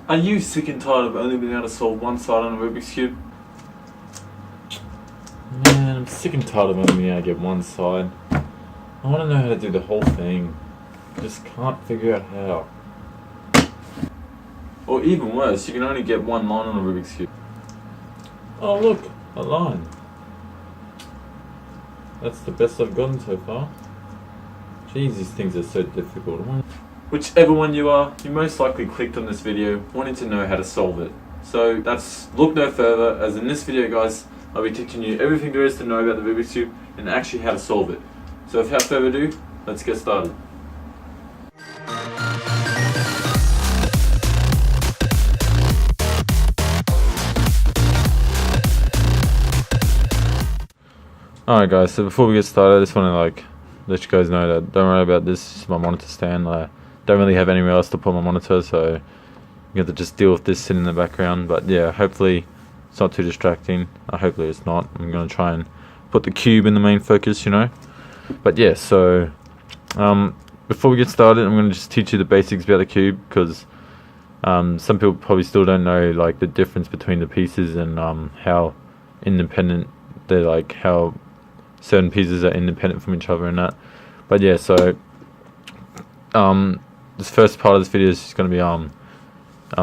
Are you sick and tired of only being able to solve one side on a Rubik's Cube? Man, I'm sick and tired of only being able to get one side. I want to know how to do the whole thing. Just can't figure out how. Or even worse, you can only get one line on a Rubik's Cube. Oh look, a line. That's the best I've gotten so far. Jeez, these things are so difficult. Whichever one you are, you most likely clicked on this video wanting to know how to solve it. So look no further, as in this video guys, I'll be teaching you everything there is to know about the Rubik's Cube and actually how to solve it. So without further ado, let's get started. Alright guys, so before we get started, I just want to let you guys know that don't worry about this. This is my monitor stand. I don't really have anywhere else to put my monitor, so you have to just deal with this sitting in the background. But yeah, hopefully it's not too distracting. Hopefully it's not. I'm going to try and put the cube in the main focus, you know. But yeah, so before we get started, I'm going to just teach you the basics about the cube, because some people probably still don't know the difference between the pieces and how independent they're, how certain pieces are independent from each other and that. But yeah, so this first part of this video is just going to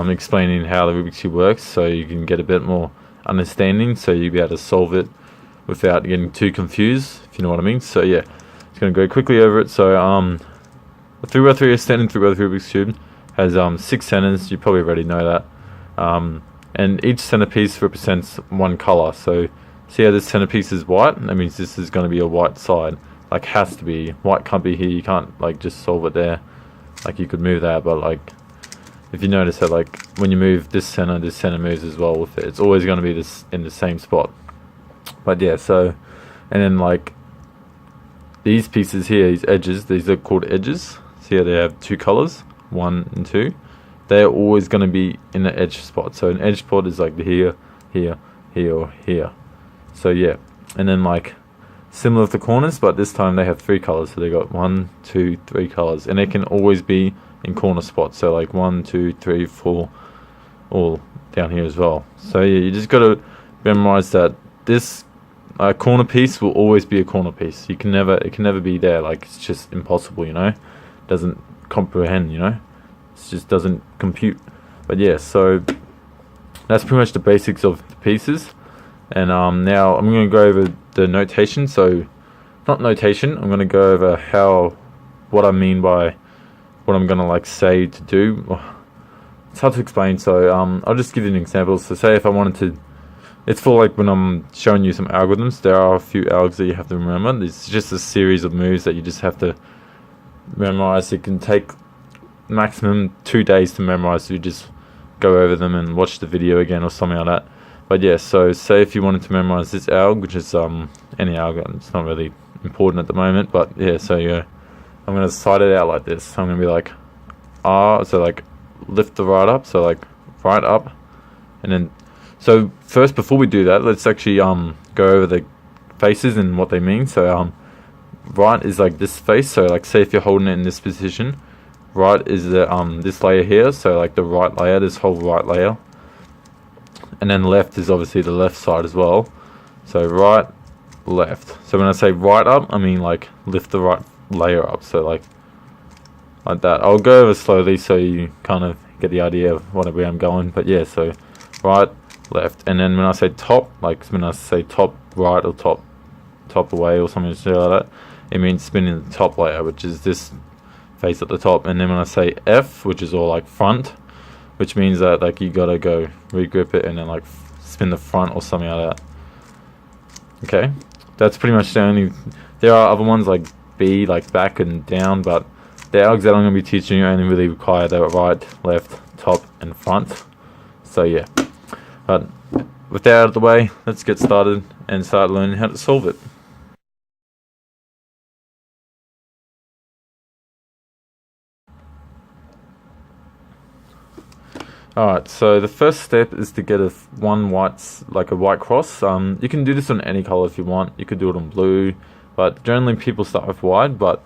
be explaining how the Rubik's Cube works, so you can get a bit more understanding, so you'll be able to solve it without getting too confused, if you know what I mean. So yeah, just going to go quickly over it. So the 3x3 standing 3x3 Rubik's Cube has 6 centers. You probably already know that, and each centerpiece represents one color. So see how this centerpiece is white? That means this is going to be a white side. Has to be. White can't be here. You can't just solve it there. You could move that, but if you notice that when you move this center moves as well with it. It's always going to be this in the same spot. But yeah, so, and then these pieces here, these edges, these are called edges. See how they have 2 colors, 1 and 2. They're always going to be in the edge spot. So an edge spot is here, here, here, or here. So yeah, and then similar with the corners, but this time they have 3 colors. So they got 1, 2, 3 colors, and they can always be in corner spots. So 1, 2, 3, 4, all down here as well. So yeah, you just got to memorize that this corner piece will always be a corner piece. It can never be there. It's just impossible, you know. Doesn't comprehend, you know. It just doesn't compute. But yeah, so that's pretty much the basics of the pieces. And now I'm going to go over the notation. So not notation, I'm going to go over what I mean by what I'm going to say to do. It's hard to explain, so I'll just give you an example. So say if I wanted to, it's for when I'm showing you some algorithms, there are a few algs that you have to remember. It's just a series of moves that you just have to memorize. It can take maximum 2 days to memorize, so you just go over them and watch the video again or something like that. But yeah, so say if you wanted to memorize this alg, which is any algorithm, it's not really important at the moment, but yeah, so yeah, I'm going to slide it out like this. So I'm going to be R, so lift the right up, so right up, and then, so first before we do that, let's actually go over the faces and what they mean. So right is this face, so say if you're holding it in this position, right is the this layer here, so the right layer, this whole right layer. And then left is obviously the left side as well. So right, left. So when I say right up, I mean lift the right layer up. So like that. I'll go over slowly so you kind of get the idea of where I'm going. But yeah, so right, left. And then when I say top, when I say top right or top away or something like that, it means spinning the top layer, which is this face at the top. And then when I say F, which is all front, which means that you gotta go regrip it and then spin the front or something like that. Okay, that's pretty much the only. There are other ones like B, back and down, but the algs that I'm gonna be teaching you only really require the right, left, top, and front. So yeah, but with that out of the way, let's get started and start learning how to solve it. Alright, so the first step is to get a white cross. You can do this on any color if you want. You could do it on blue, but generally people start with white. But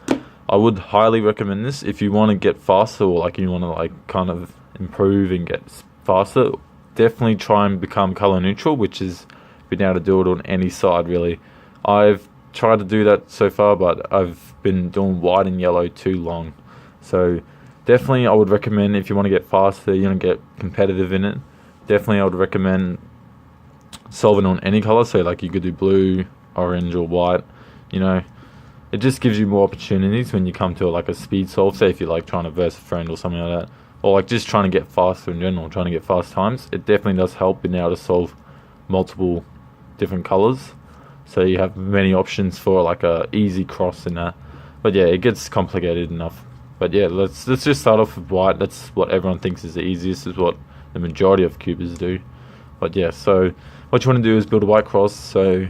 I would highly recommend this if you want to get faster, or like you want to like kind of improve and get faster. Definitely try and become color neutral, which is being able to do it on any side really. I've tried to do that so far, but I've been doing white and yellow too long. So definitely I would recommend, if you want to get faster, you want to get competitive in it, definitely I would recommend solving on any color. So like you could do blue, orange or white. You know, it just gives you more opportunities when you come to like a speed solve. Say if you're like trying to verse a friend or something like that, or like just trying to get faster in general, trying to get fast times. It definitely does help being able to solve multiple different colors, so you have many options for like a easy cross in that. But yeah, it gets complicated enough. But yeah, let's just start off with white. That's what everyone thinks is the easiest, is what the majority of cubers do. But yeah, so what you want to do is build a white cross. So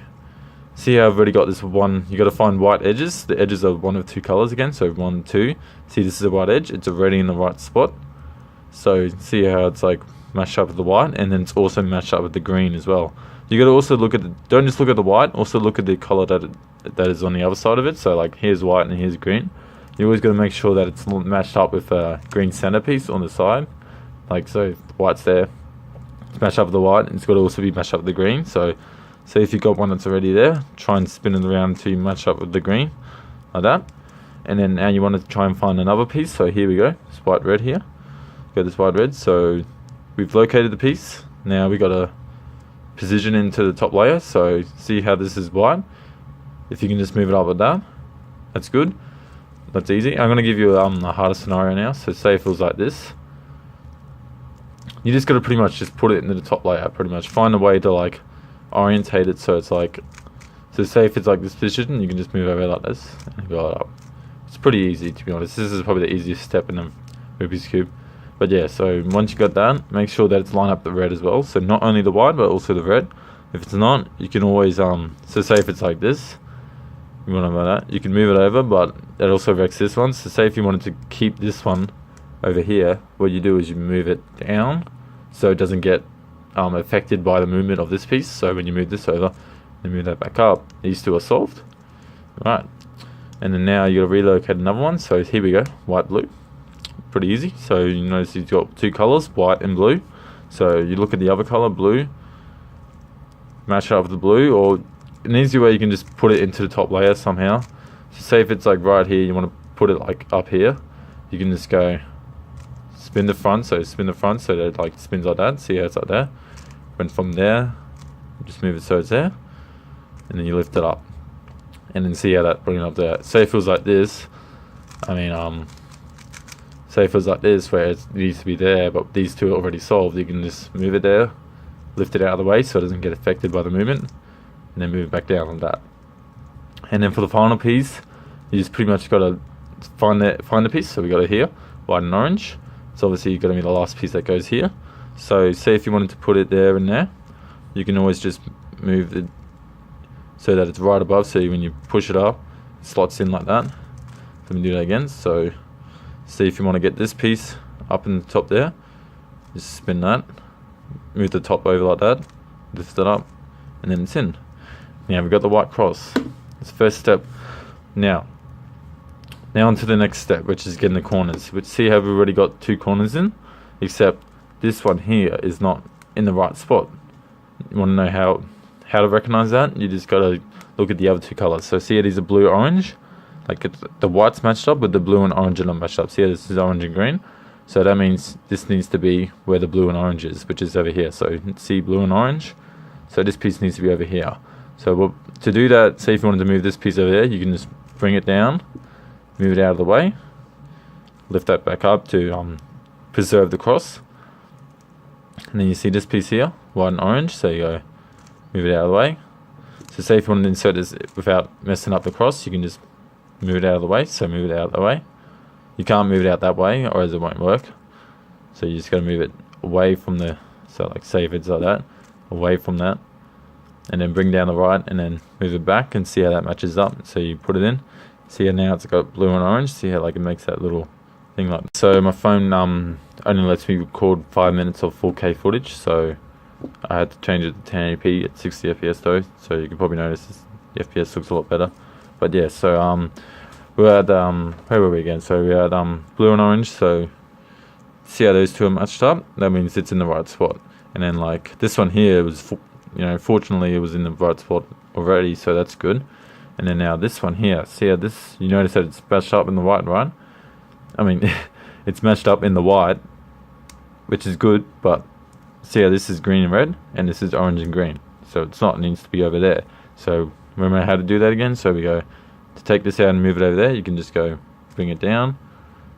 see how I've already got this one. You got to find white edges. The edges are one of two colors again, so 1, 2. See, this is a white edge. It's already in the right spot. So see how it's like matched up with the white, and then it's also matched up with the green as well. You got to also look at don't just look at the white, also look at the color that is on the other side of it. So like here's white and here's green. You always got to make sure that it's matched up with a green centerpiece on the side. Like so, if the white's there, it's matched up with the white, and it's got to also be matched up with the green. So if you've got one that's already there, try and spin it around until you match up with the green, like that. And then now you want to try and find another piece. So here we go, it's white red here. Got this white red. So we've located the piece. Now we got to position into the top layer. So see how this is white. If you can just move it up with that, that's good. That's easy. I'm going to give you a harder scenario now. So say if it was like this, you just got to pretty much just put it into the top layer. Pretty much find a way to like orientate it so it's like, so say if it's like this position, you can just move over like this and go up. It's pretty easy, to be honest. This is probably the easiest step in a Rubik's Cube. But yeah, so once you got that, make sure that it's lined up the red as well. So not only the white, but also the red. If it's not, you can always, so say if it's like this, you want to know that, you can move it over, but that also affects this one. So say if you wanted to keep this one over here, what you do is you move it down so it doesn't get affected by the movement of this piece. So when you move this over and move that back up, these two are solved. Right, and then now you got to relocate another one. So here we go, white, blue. Pretty easy. So you notice you've got two colors, white and blue. So you look at the other color, blue, match it up with the blue, or an easy way you can just put it into the top layer somehow. So say if it's like right here, you want to put it like up here, you can just go spin the front. So spin the front so that it like spins like that. See how it's like there. And from there, just move it so it's there, and then you lift it up, and then see how that brings it up there. Say if it was like this, say if it was like this where it needs to be there, but these two are already solved, you can just move it there, lift it out of the way so it doesn't get affected by the movement, and then move it back down like that. And then for the final piece, you just pretty much got to find the piece. So we got it here, white and orange. So obviously you've got to be the last piece that goes here. So say if you wanted to put it there and there, you can always just move it so that it's right above. So when you push it up, it slots in like that. Let me do that again. So see if you want to get this piece up in the top there, just spin that, move the top over like that, lift it up, and then it's in. Now we've got the white cross. That's the first step. Now on to the next step, which is getting the corners. Which see how we've already got two corners in, except this one here is not in the right spot. You want to know how to recognize that? You just got to look at the other two colors. So see, it is a blue orange. Like the white's matched up with the blue and orange are not matched up. See, this is orange and green. So that means this needs to be where the blue and orange is, which is over here. So see, blue and orange. So this piece needs to be over here. So to do that, say if you wanted to move this piece over there, you can just bring it down, move it out of the way, lift that back up to preserve the cross. And then you see this piece here, white and orange. So you go move it out of the way. So say if you want to insert this without messing up the cross, you can just move it out of the way. So move it out of the way. You can't move it out that way or else it won't work. So you just got to move it away from the, so like say if it's like that, away from that, and then bring down the right and then move it back and see how that matches up. So you put it in, see how now it's got blue and orange, see how like it makes that little thing like that. So my phone only lets me record 5 minutes of 4K footage, so I had to change it to 1080p at 60 FPS though, so you can probably notice the FPS looks a lot better. But yeah, so we're at where were we again? So we're at blue and orange. So see how those two are matched up? That means it's in the right spot. And then like this one here was, fortunately it was in the right spot already, so that's good. And then now this one here, see how this, you notice that it's matched up in the white, right? I mean, it's matched up in the white, which is good, but see how this is green and red, and this is orange and green. So it's not, it needs to be over there. So remember how to do that again? So we go, to take this out and move it over there, you can just go, bring it down,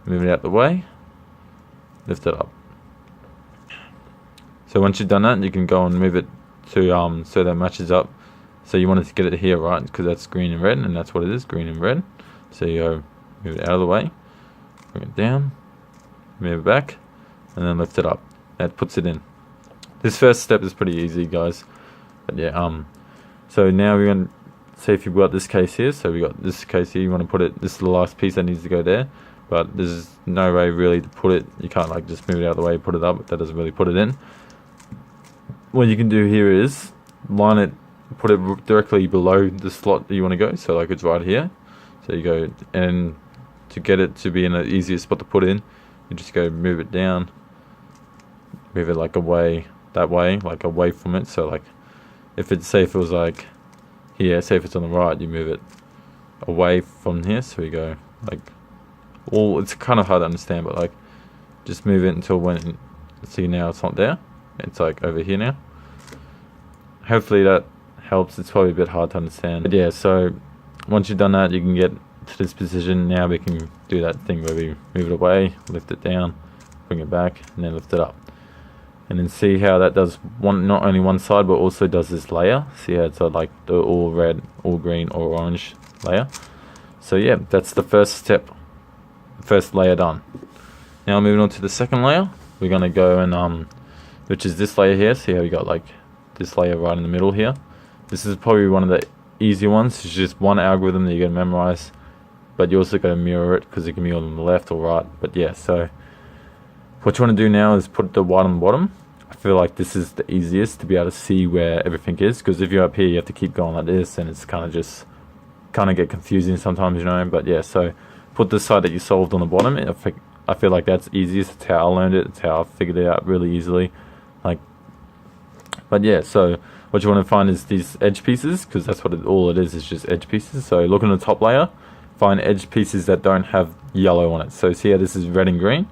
move it out the way, lift it up. So once you've done that, you can go and move it to, so that matches up. So you wanted to get it here, right? Because that's green and red, and that's what it is, green and red. So you go, move it out of the way, bring it down, move it back, and then lift it up. That puts it in. This first step is pretty easy, guys. But yeah, so now we're going to say if you've got this case here, so we got this case here, you want to put it, this is the last piece that needs to go there, but there's no way really to put it, you can't like just move it out of the way, put it up, that doesn't really put it in. What you can do here is line it, put it directly below the slot that you want to go, so like it's right here. So you go, and to get it to be in an easier spot to put in, you just go move it down, move it like away, that way, like away from it. So like if it's, say if it was like here, say if it's on the right, you move it away from here. So we go like, well, it's kind of hard to understand, but like just move it until when, see now it's not there, it's like over here now. Hopefully that helps. It's probably a bit hard to understand, but yeah, so once you've done that, you can get to this position. Now we can do that thing where we move it away, lift it down, bring it back, and then lift it up. And then see how that does one, not only one side, but also does this layer. See how it's like the all red, all green, all orange layer. So yeah, that's the first step, first layer done. Now moving on to the second layer, we're gonna go and which is this layer here. See how we got like this layer right in the middle here. This is probably one of the easier ones. It's just one algorithm that you're gonna memorize, but you also gotta mirror it because it can be on the left or right. But yeah, so what you want to do now is put the white on the bottom. I feel like this is the easiest to be able to see where everything is, because if you're up here you have to keep going like this, and it's kind of get confusing sometimes, but yeah, so put the side that you solved on the bottom. I feel like that's easiest. It's how I learned it, it's how I figured it out really easily. But yeah, so what you want to find is these edge pieces, because that's what all it is just edge pieces. So look in the top layer, find edge pieces that don't have yellow on it. So see how this is red and green,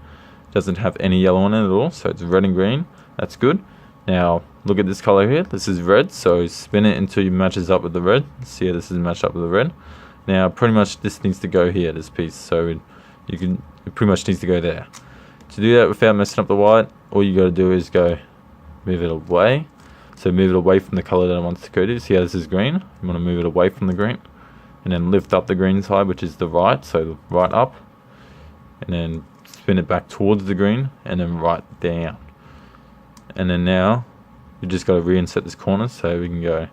doesn't have any yellow on it at all, so it's red and green. That's good. Now look at this color here, this is red, so spin it until it matches up with the red. See how this is matched up with the red. Now pretty much this needs to go here, this piece, so it pretty much needs to go there. To do that without messing up the white, all you got to do is go move it away. So move it away from the color that I want it to go to. See how this is green? You want to move it away from the green, and then lift up the green side, which is the right, so right up, and then spin it back towards the green, and then right down. And then now you just got to reinsert this corner, so we can go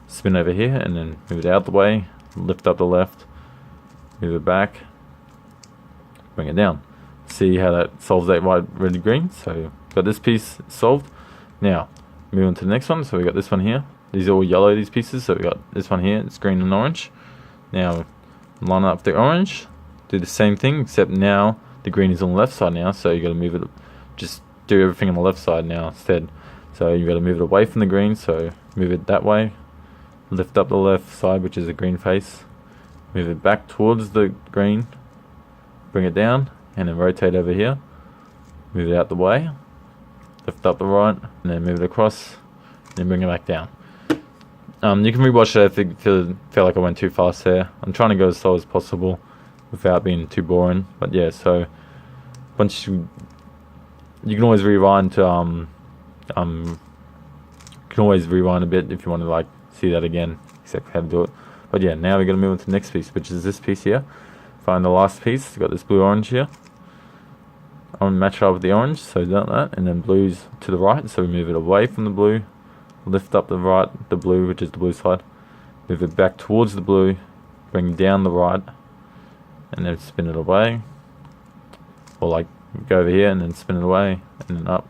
spin over here and then move it out the way, lift up the left, move it back, bring it down. See how that solves that white, red, green. So got this piece solved. Now move on to the next one. So we got this one here, these are all yellow, these pieces, so we got this one here, it's green and orange. Now line up the orange, do the same thing, except now the green is on the left side now, so you got to move it, just do everything on the left side now instead. So you got to move it away from the green, so move it that way, lift up the left side, which is a green face, move it back towards the green, bring it down, and then rotate over here, move it out the way, lift up the right, and then move it across, and then bring it back down. You can rewatch it if you feel like I went too fast there. I'm trying to go as slow as possible without being too boring. But yeah, so once you can always rewind to you can always rewind a bit if you want to like see that again, exactly how to do it. But yeah, now we're gonna move on to the next piece, which is this piece here. Find the last piece. Got this blue orange here. I'm gonna match it up with the orange, so done that, and then blue's to the right, so we move it away from the blue, lift up the right, the blue, which is the blue side, move it back towards the blue, bring down the right, and then spin it away, or like go over here and then spin it away, and then up,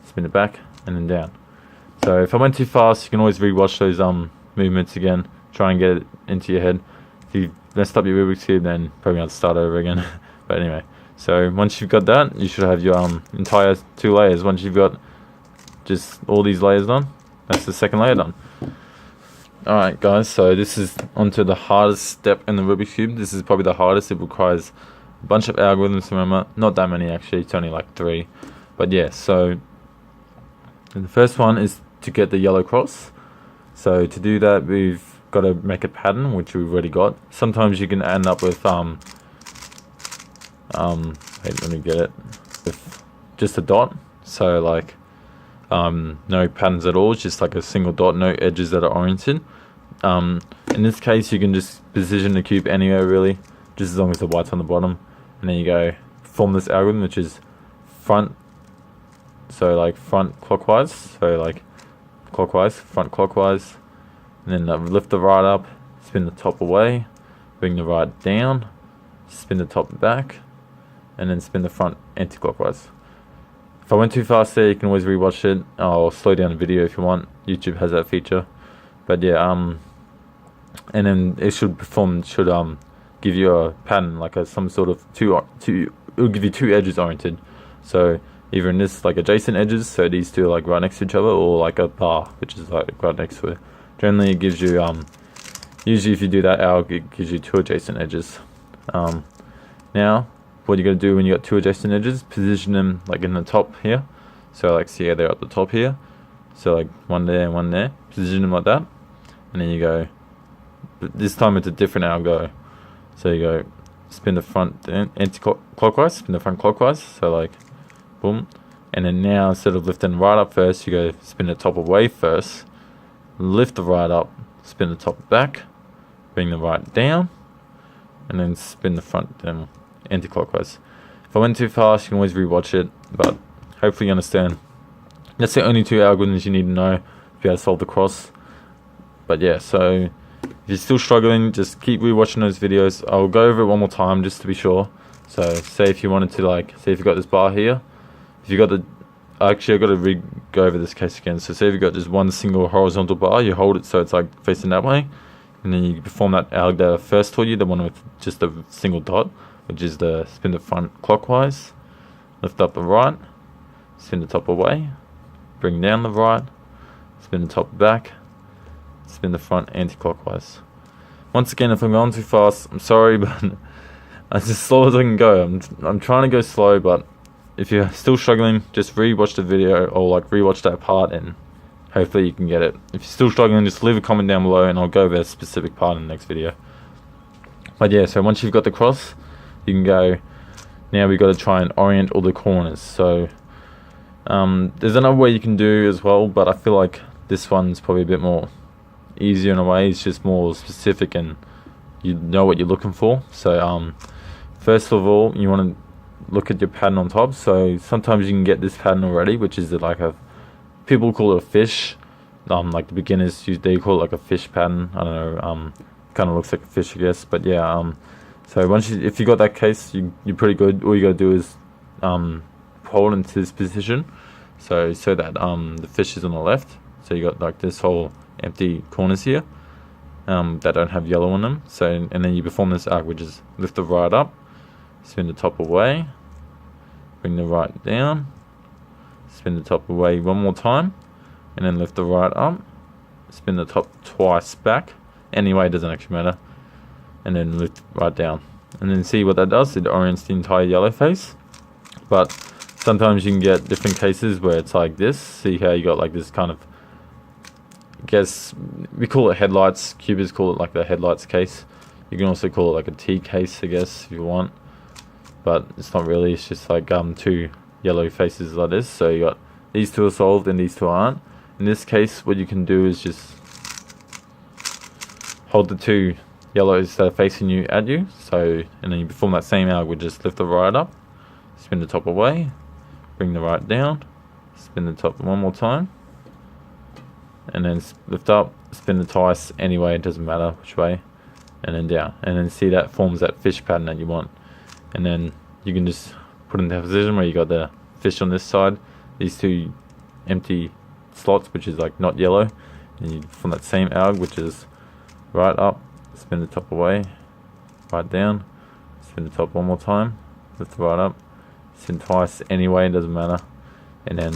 spin it back, and then down. So if I went too fast, you can always rewatch those movements again, try and get it into your head. If you messed up your Rubik's Cube, then probably have to start over again. But anyway, so once you've got that, you should have your entire 2 layers. Once you've got just all these layers done, that's the second layer done. Alright guys, so this is onto the hardest step in the Rubik's Cube. This is probably the hardest. It requires a bunch of algorithms to remember. Not that many actually, it's only like 3. But yeah, so the first one is to get the yellow cross. So to do that, we've got to make a pattern, which we've already got. Sometimes you can end up with wait, let me get it, with just a dot. So like no patterns at all, it's just like a single dot, no edges that are oriented. In this case, you can just position the cube anywhere really, just as long as the white's on the bottom, and then you go form this algorithm, which is front, so like front clockwise, so like clockwise, front clockwise, and then lift the right up, spin the top away, bring the right down, spin the top back, and then spin the front anti-clockwise. If I went too fast there, you can always rewatch it, or slow down the video if you want. YouTube has that feature. But yeah, and then it should give you a pattern, like some sort of it'll give you 2 edges oriented. So either in this, like adjacent edges, so these 2 are like right next to each other, or like a bar, which is like right next to it. Generally it gives you, usually if you do that out, it gives you 2 adjacent edges. Now, what you got to do when you got 2 adjacent edges, position them like in the top here. So like see how they're at the top here. So like one there and one there. Position them like that. And then you go, but this time it's a different algo. So you go spin the front anti-clockwise, spin the front clockwise. So like boom. And then now instead of lifting right up first, you go spin the top away first. Lift the right up, spin the top back, bring the right down, and then spin the front down anti-clockwise. If I went too fast, you can always rewatch it, but hopefully you understand. That's the only 2 algorithms you need to know to be able to solve the cross. But yeah, so if you're still struggling, just keep rewatching those videos. I'll go over it one more time just to be sure. So say if you wanted to, like, say if you got this bar here, if you got the, actually I've got to go over this case again. So say if you got just one single horizontal bar, you hold it so it's like facing that way, and then you perform that alg that I first taught you, the one with just a single dot, which is the spin the front clockwise, lift up the right, spin the top away, bring down the right, spin the top back, spin the front anti-clockwise. Once again, if I'm going too fast, I'm sorry, but as slow as I can go. I'm trying to go slow, but if you're still struggling, just rewatch the video, or like rewatch that part, and hopefully you can get it. If you're still struggling, just leave a comment down below and I'll go over a specific part in the next video. But yeah, so once you've got the cross, you can go, now we've got to try and orient all the corners. So there's another way you can do as well, but I feel like this one's probably a bit more easier in a way. It's just more specific and you know what you're looking for. So first of all, you want to look at your pattern on top. So sometimes you can get this pattern already, which is like people call it a fish. Like the beginners, they call it like a fish pattern. I don't know, kind of looks like a fish, I guess. But yeah, so if you got that case, you're pretty good. All you gotta do is hold into this position, so that the fish is on the left. So you got like this whole empty corners here that don't have yellow on them. So and then you perform this arc, which is lift the right up, spin the top away, bring the right down, spin the top away one more time, and then lift the right up, spin the top twice back. Anyway, it doesn't actually matter. And then lift right down, and then see what that does. It orients the entire yellow face. But sometimes you can get different cases where it's like this. See how you got like this kind of, I guess we call it headlights. Cubers call it like the headlights case. You can also call it like a T case, I guess, if you want. But it's not really. It's just like 2 yellow faces like this. So you got these 2 are solved and these 2 aren't. In this case, what you can do is just hold the 2 yellows that are facing you at you, so, and then you perform that same alg with just lift the right up, spin the top away, bring the right down, spin the top one more time, and then lift up, spin the twice. Anyway, it doesn't matter which way, and then down, and then see that forms that fish pattern that you want. And then you can just put in that position where you got the fish on this side, these 2 empty slots, which is like not yellow, and you perform that same alg, which is right up, spin the top away, right down, spin the top one more time, lift the right up, spin twice anyway, it doesn't matter. And then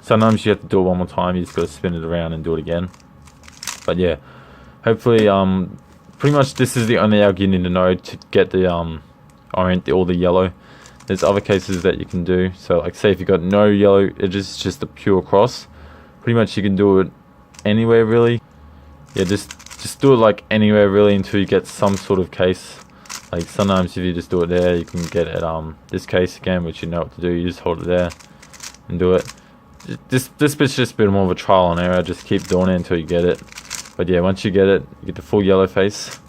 sometimes you have to do it one more time, you just got to spin it around and do it again. But yeah, hopefully pretty much this is the only alg you need to know to get the orange or the yellow. There's other cases that you can do, so like say if you got no yellow, it is just a pure cross. Pretty much you can do it anywhere really. Yeah, just do it like anywhere really until you get some sort of case. Like sometimes if you just do it there, you can get it this case again, which you know what to do. You just hold it there and do it. This bit's just a bit more of a trial and error. Just keep doing it until you get it. But yeah, once you get it, you get the full yellow face.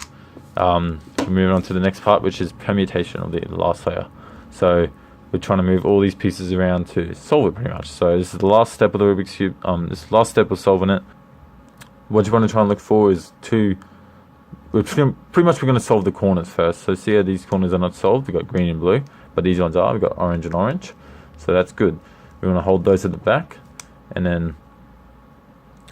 We're moving on to the next part, which is permutation of the last layer. So we're trying to move all these pieces around to solve it pretty much. So this is the last step of the Rubik's Cube. This last step of solving it. What you want to try and look for is pretty much we're going to solve the corners first. So see how these corners are not solved. We've got green and blue, but these ones are. We've got orange and orange. So that's good. We want to hold those at the back, and then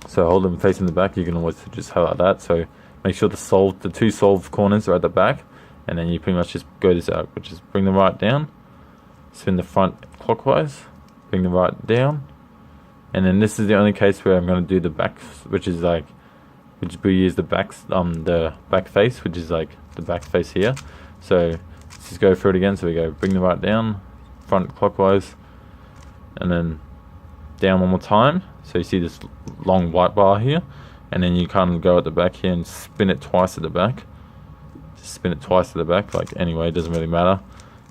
so hold them facing the back. You can always just highlight that. So make sure the two solved corners are at the back, and then you pretty much just go this out, which is bring the right down, spin the front clockwise, bring the right down, and then this is the only case where I'm going to do the back, which we use the back face, which is like the back face here. So let's just go through it again. So we go bring the right down, front clockwise, and then down one more time. So you see this long white bar here, and then you kind of go at the back here and spin it twice at the back. Just spin it twice at the back, like anyway, it doesn't really matter.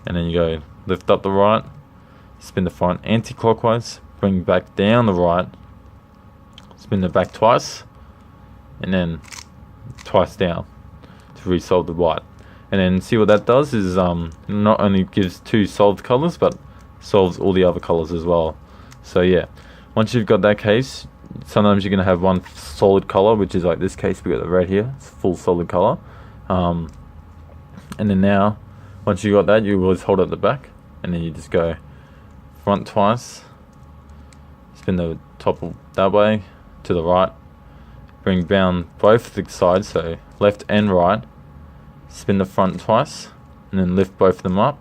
And then you go lift up the right, spin the front anti-clockwise, bring back down the right, spin the back twice, and then twice down to resolve the white. And then see what that does is not only gives two solved colors, but solves all the other colors as well. So yeah, once you've got that case, sometimes you're going to have one solid color, which is like this case, we got the red here, it's full solid color. And then now, once you got that, you always hold at the back, and then you just go front twice, spin the top that way to the right, bring down both the sides, so left and right, spin the front twice, and then lift both of them up,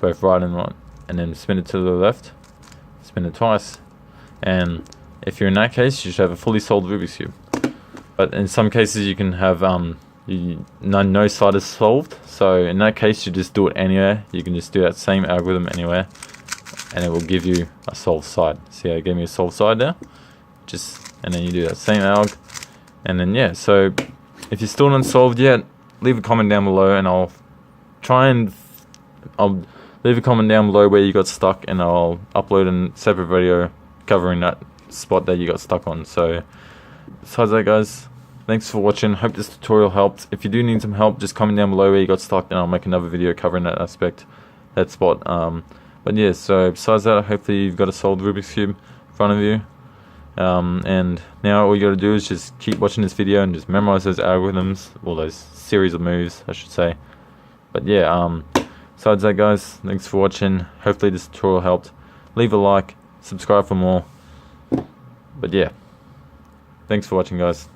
both right and right, and then spin it to the left, spin it twice. And if you're in that case, you should have a fully solved Rubik's Cube. But in some cases you can have no side is solved, so in that case you just do it anywhere. You can just do that same algorithm anywhere, and it will give you a solved side. See how it gave me a solved side there? And then you do that same alg, and then yeah. So if you're still not solved yet, leave a comment down below, and I'll leave a comment down below where you got stuck, and I'll upload a separate video covering that spot that you got stuck on. So besides that, guys, thanks for watching. Hope this tutorial helped. If you do need some help, just comment down below where you got stuck, and I'll make another video covering that spot. But yeah, so besides that, hopefully you've got a solved Rubik's Cube in front of you. And now all you gotta do is just keep watching this video and just memorize those algorithms, or those series of moves, I should say. But yeah, besides that, guys, thanks for watching. Hopefully this tutorial helped. Leave a like, subscribe for more. But yeah, thanks for watching, guys.